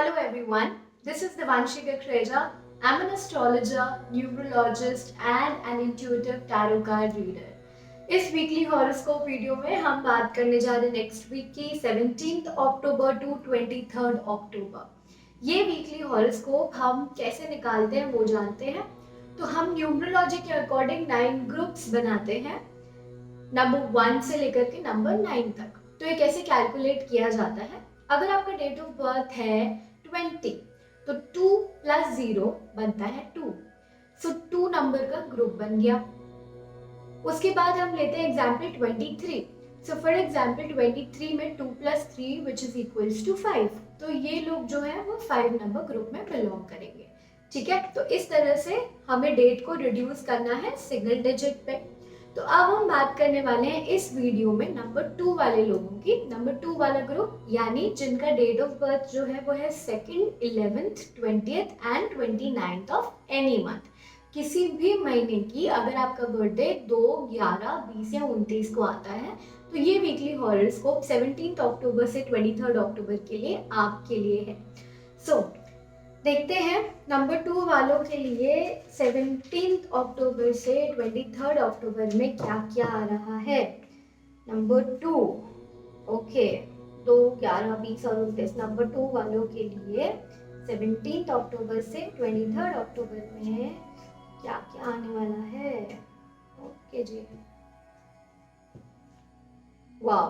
Hello everyone, this is Devanshi Kakreja. I'm an astrologer, numerologist and an intuitive tarot card reader. इस weekly horoscope video में हम बात करने जा रहे हैं नेक्स्ट वीक की 17 अक्टूबर टू 23 अक्टूबर। ये वीकली हॉरोस्कोप हम कैसे निकालते हैं वो जानते हैं। तो हम न्यूमरोलॉजी के अकॉर्डिंग 9 ग्रुप्स बनाते हैं, नंबर 1 से लेकर के नंबर 9 तक। तो ये कैसे कैलकुलेट किया जाता है? अगर आपका डेट ऑफ बर्थ है 20 तो 2 + 0 बनता है 2, सो 2 नंबर का ग्रुप बन गया। उसके बाद हम लेते हैं एग्जाम्पल 23। सो फॉर एग्जाम्पल 23 में 2 + 3 विच इज इक्वल्स टू 5, तो ये लोग जो है वो 5 नंबर ग्रुप में बिलोंग करेंगे। ठीक है, तो इस तरह से हमें डेट को रिड्यूस करना है सिंगल डिजिट पे। तो अब हम बात करने वाले हैं इस वीडियो में नंबर 2 वाले लोगों की। नंबर 2 वाला ग्रुप यानी जिनका डेट ऑफ बर्थ जो है वो है 2nd, 11th, 20th and 29th of any month. किसी भी महीने की अगर आपका बर्थडे 2, 11, 20 या 29 को आता है तो ये वीकली हॉरोस्कोप 17 अक्टूबर से 23 अक्टूबर के लिए आपके लिए है। सो देखते हैं नंबर 2 वालों के लिए 17 अक्टूबर से 23 अक्टूबर में क्या क्या आ रहा है। नंबर 2, ओके, 2, 11, 20 और 29 नंबर 2 वालों के लिए 17 अक्टूबर से 23 अक्टूबर में क्या क्या आने वाला है। ओके जी, wow,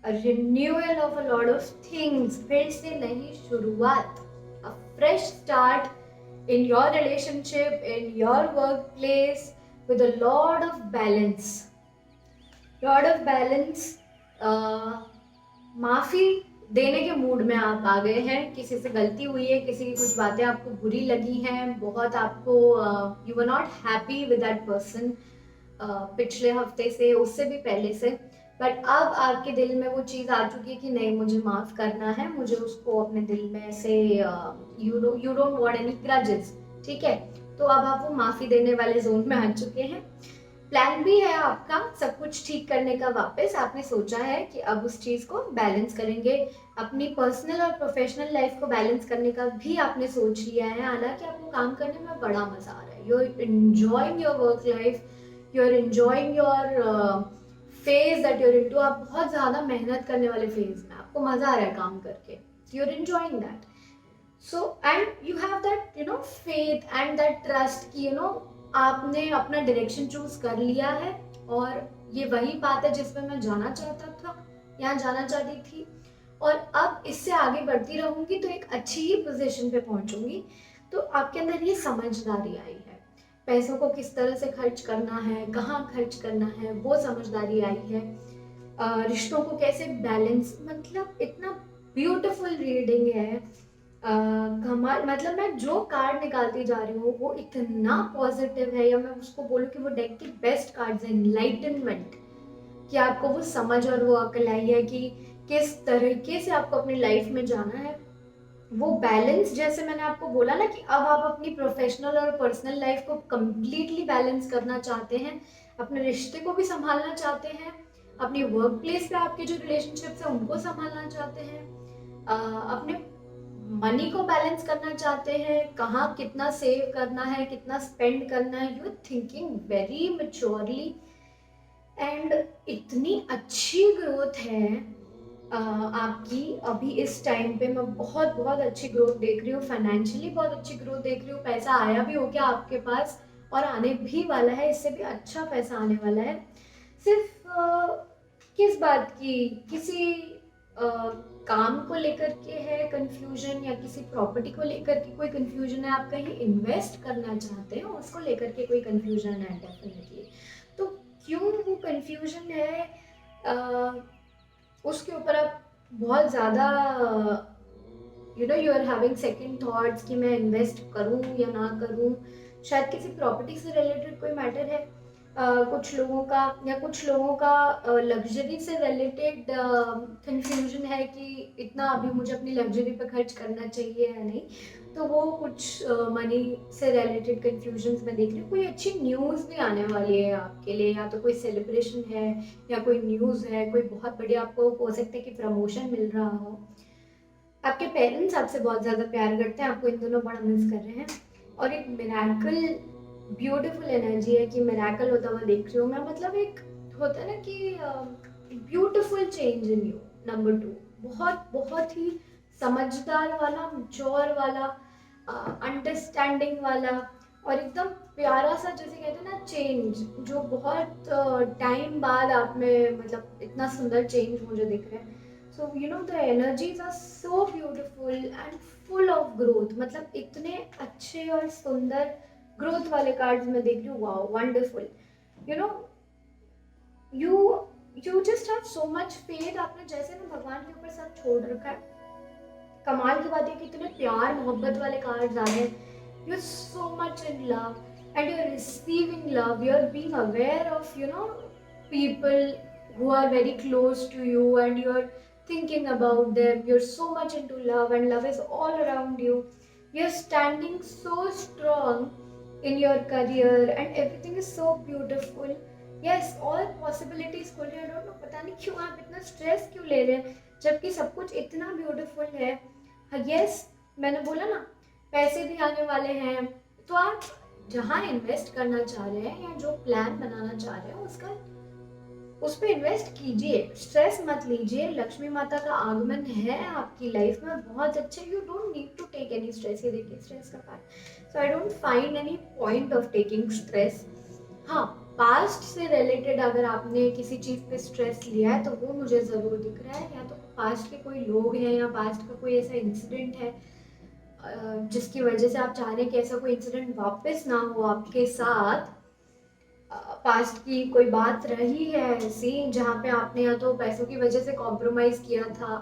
a renewal of a lot of things, फिर से नई शुरुआत, a fresh start in your relationship, in your workplace with a lot of balance, माफी देने के मूड में आप आ गए हैं। किसी से गलती हुई है, किसी की कुछ बातें आपको बुरी लगी हैं, बहुत आपको you were not happy with that person पिछले हफ्ते से, उससे भी पहले से, बट अब आपके दिल में वो चीज़ आ चुकी है कि नहीं, मुझे माफ़ करना है, मुझे उसको अपने दिल में ऐसे you don't want any grudges. ठीक है, तो अब आप वो माफ़ी देने वाले जोन में आ चुके हैं। प्लान भी है आपका सब कुछ ठीक करने का वापस। आपने सोचा है कि अब उस चीज़ को बैलेंस करेंगे, अपनी पर्सनल और प्रोफेशनल लाइफ को बैलेंस करने का भी आपने सोच लिया है। हालांकि आपको काम करने में बड़ा मज़ा आ रहा है, you are enjoying your work life, you are enjoying your phase that you're into. आप बहुत ज़्यादा मेहनत करने वाले फेज में, आपको मज़ा आ रहा है काम करके, you are enjoying that. So and you have that faith and that trust कि आपने अपना डायरेक्शन चूज कर लिया है और ये वही बात है जिसमें मैं जाना चाहता था, यहाँ जाना चाहती थी, और अब इससे आगे बढ़ती रहूंगी तो एक अच्छी ही पोजीशन पे पहुंचूंगी। तो आपके अंदर ये समझदारी आई है, पैसों को किस तरह से खर्च करना है, कहाँ खर्च करना है, वो समझदारी आई है। रिश्तों को कैसे बैलेंस, मतलब इतना ब्यूटीफुल रीडिंग है। कमाल, मतलब मैं जो कार्ड निकालती जा रही हूँ वो इतना पॉजिटिव है, या मैं उसको बोलूँ कि वो डेक के बेस्ट कार्ड्स हैं। एनलाइटनमेंट, कि आपको वो समझ और वो अकल आई है कि किस तरीके से आपको अपनी लाइफ में जाना है। वो बैलेंस, जैसे मैंने आपको बोला ना कि अब आप अपनी प्रोफेशनल और पर्सनल लाइफ को कंप्लीटली बैलेंस करना चाहते हैं, अपने रिश्ते को भी संभालना चाहते हैं, अपनी वर्क प्लेस पे आपके जो रिलेशनशिप्स हैं उनको संभालना चाहते हैं, अपने मनी को बैलेंस करना चाहते हैं, कहाँ कितना सेव करना है, कितना स्पेंड करना है। You are thinking very maturely and इतनी अच्छी ग्रोथ है आपकी अभी इस टाइम पे। मैं बहुत बहुत अच्छी ग्रोथ देख रही हूँ, फाइनेंशियली बहुत अच्छी ग्रोथ देख रही हूँ। पैसा आया भी हो क्या आपके पास, और आने भी वाला है, इससे भी अच्छा पैसा आने वाला है। सिर्फ किस बात की, किसी काम को लेकर के है कंफ्यूजन, या किसी प्रॉपर्टी को लेकर के कोई कंफ्यूजन है, आप कहीं इन्वेस्ट करना चाहते हैं उसको लेकर के कोई कंफ्यूजन है डेफिनेटली। तो क्यों वो कंफ्यूजन है, उसके ऊपर आप बहुत ज़्यादा you are having second thoughts कि मैं इन्वेस्ट करूं या ना करूं। शायद किसी प्रॉपर्टी से रिलेटेड कोई मैटर है कुछ लोगों का, या कुछ लोगों का लग्जरी से रिलेटेड कंफ्यूजन है कि इतना अभी मुझे अपनी लग्जरी पे खर्च करना चाहिए या नहीं। तो वो कुछ मनी से रिलेटेड कंफ्यूजन्स मैं देख रही हूँ। कोई अच्छी न्यूज़ भी आने वाली है आपके लिए, या तो कोई सेलिब्रेशन है, या कोई न्यूज़ है, कोई बहुत बढ़िया, आपको हो सकता है कि प्रमोशन मिल रहा हो। आपके पेरेंट्स आपसे बहुत ज़्यादा प्यार करते हैं, आपको इन दोनों बड़ा मिस कर रहे हैं। और एक मिरेकल, ब्यूटीफुल एनर्जी है कि मिरेकल होता हुआ देख रही हूँ मैं। मतलब एक होता है ना कि beautiful change in you. Number 2, बहुत बहुत ही समझदार वाला, मैच्योर वाला, अंडरस्टैंडिंग वाला, और एकदम प्यारा सा, जैसे कहते हैं ना चेंज, जो बहुत टाइम बाद आप में मतलब इतना सुंदर चेंज मुझे दिख रहा है। So you know the energies are so beautiful and full of growth. मतलब इतने अच्छे और सुंदर ग्रोथ वाले कार्ड्स मैं देख रही हूँ। Wow, wonderful. You know, you you just have so much faith. आपने जैसे ना भगवान के ऊपर सब छोड़ रखा है। कमाल की बात है कि इतने प्यार मोहब्बत वाले कार्ड्स आ रहे हैं। You are so much in love and you are receiving love, you are being aware of you know people who are very close to you, and you're thinking about them. You're so much into love and love is all around you. You're standing so strong in your career and everything is so beautiful. Yes, all possibilities खुल रही है। I don't know, पता नहीं क्यों आप इतना stress क्यों ले रहे हैं जबकि सब कुछ इतना ब्यूटीफुल है। यस, मैंने बोला ना, पैसे भी आने वाले हैं। तो आप जहाँ इन्वेस्ट करना चाह रहे हैं या जो प्लान बनाना चाह रहे हैं उसका उस पर इन्वेस्ट कीजिए, स्ट्रेस मत लीजिए। लक्ष्मी माता का आगमन है आपकी लाइफ में बहुत अच्छे। You don't need to take any stress. ये देखिए स्ट्रेस का part. So I don't find any point of taking stress. हाँ, पास्ट से रिलेटेड अगर आपने किसी चीज़ पे स्ट्रेस लिया है तो वो मुझे ज़रूर दिख रहा है। या तो पास्ट के कोई लोग हैं या पास्ट का कोई ऐसा इंसिडेंट है जिसकी वजह से आप चाह रहे हैं कि ऐसा कोई इंसिडेंट वापस ना हो आपके साथ। पास्ट की कोई बात रही है ऐसी जहाँ पे आपने या तो पैसों की वजह से कॉम्प्रोमाइज़ किया था,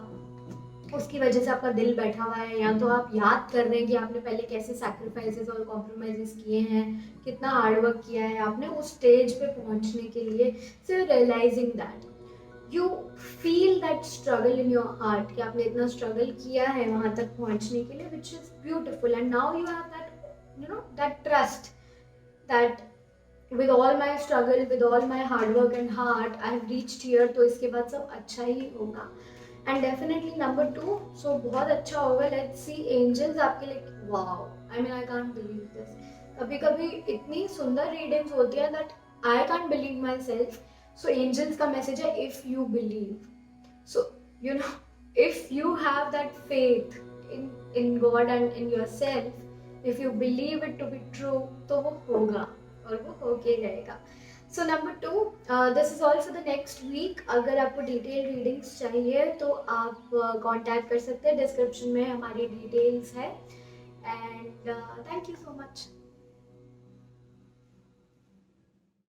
उसकी वजह से आपका दिल बैठा हुआ है, या तो आप याद कर रहे हैं कि आपने पहले कैसे सैक्रिफाइसेस और कॉम्प्रोमाइज़ किए हैं, कितना हार्डवर्क किया है आपने उस स्टेज पे पहुंचने के लिए। So you realising that, you feel that struggle in your heart कि आपने इतना स्ट्रगल किया है वहाँ तक पहुँचने के लिए, which is beautiful. And now you have that you know that trust that with all my struggle, with all my hard work and heart, I have reached here, तो इसके बाद सब अच्छा ही होगा। And definitely number 2, so बहुत अच्छा होगा। Let's see angels आपके लिए। wow, I mean I can't believe this। कभी कभी इतनी सुंदर रीडिंग्स होती है that I can't believe myself। so angels का मैसेज है if you believe, so you know, if you have that faith in God and in yourself, if you believe it to be true, तो वो होगा और वो होके रहेगा। So number 2, this is all for the next week. अगर आपको detail readings चाहिए तो आप कांटेक्ट कर सकते हैं, डिस्क्रिप्शन में हमारी डिटेल्स है। And thank you so much.